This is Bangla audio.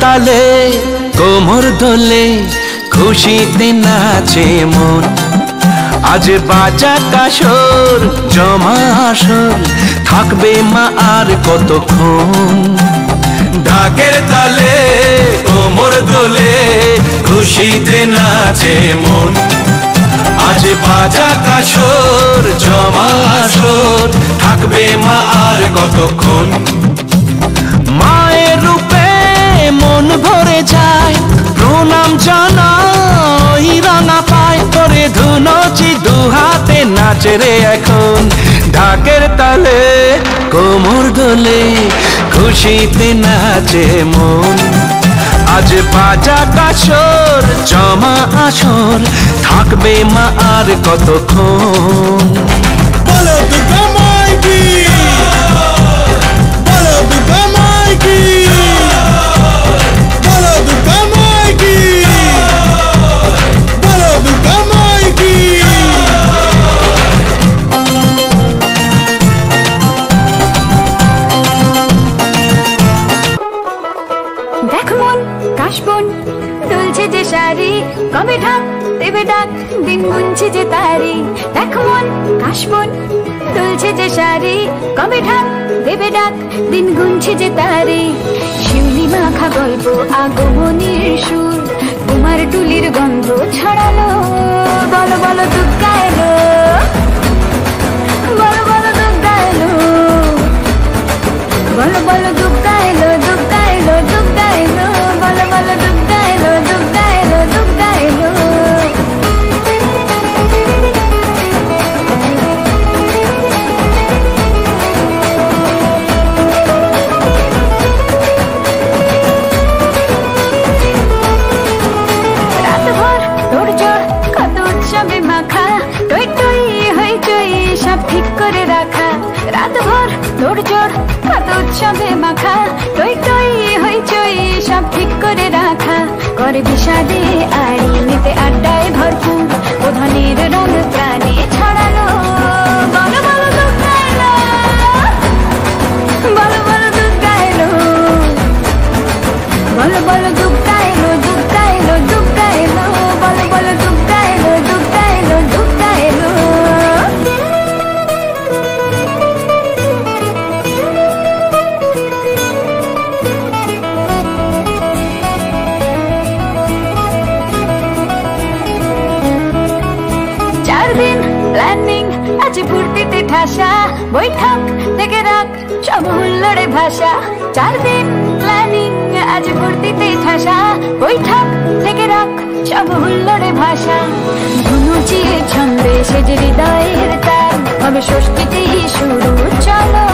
তালে কোমর দোলে খুশিতে নাচে মন। আজ বাজা কাসর জমা আসর থাকবে মা আর কতক্ষণ। ঢাকের তালে কোমর দোলে খুশিতে নাচে মন। আজ বাজা কাসর জমা আসর থাকবে মা আর কতক্ষণ। মায়ের রূপে মন ভরে যায় প্রণাম জানাই রাঙা পায় করে ধুনচি দুহাতে নাচে রে এখন। ঢাকের তালে কোমর দোলে খুশিতে নাচে মন। আজ বাজা কাসর জমা আসর থাকবে মা আর কতক্ষণ। বলো দুর্গা মাইকি, বলো দুর্গা মাইকি, বলো দুর্গা মাইকি, বলো দুর্গা মাইকি। দেখ মন কাশবন দুলছে যে শাড়ি, কবে ঢাক দেবে ডাক দিন গুনছে যে তারি। দেখ মন কাশবন দুলছে যে শাড়ি, কবে ঢাক দেবে ডাক দিন গুনছে যে তারি। শিউলি মাখা গল্প আগমনীর সুর তোমার টুলির গন্ধ ছড়ালো। বলো বলো দুর্গা এলো, বলো বলো দুর্গা এলো, বলো বলো দুর্গা এলো, দুর্গা এলো, দুর্গা এলো, বলো বলো দুর্গা এলো, দুর্গা এলো, দুর্গা এলো। রাতভর তোড়জোড় কত উৎসবে মাখা, টই টই হইচই সব ঠিক করে রাখা। রাতভর তোড়জোড় কত উৎসবে মাখা, টই টই হইচই সব ঠিক করে রাখা। করে বিষাদে আড়ি নিতে আড্ডায় ভরপুর প্রধানের রং প্রাণে ছড়ালো। বলো বলো দুর্গা এলো, বলো বলো দুর্গা এলো, বলো বলো দুর্গা এলো, দুর্গা এলো, দুর্গা এলো, বলো বলো দুর্গা এলো, দুর্গা এলো, দুর্গা এলো। চার দিন প্ল্যানিং আজ ফুর্তিতে ঠাসা, বৈঠক থেকে রাখ সব হুল্লোড়ে ভাষা। চার দিন প্ল্যানিং আজ ফুর্তিতে ঠাসা, বৈঠক থেকে রাখ সব হুল্লোড়ে ভাষা। ধুনুচিয়ে ছন্দে সেজে হৃদয়ের তার হবে ষষ্ঠীতেই শুরু চলো।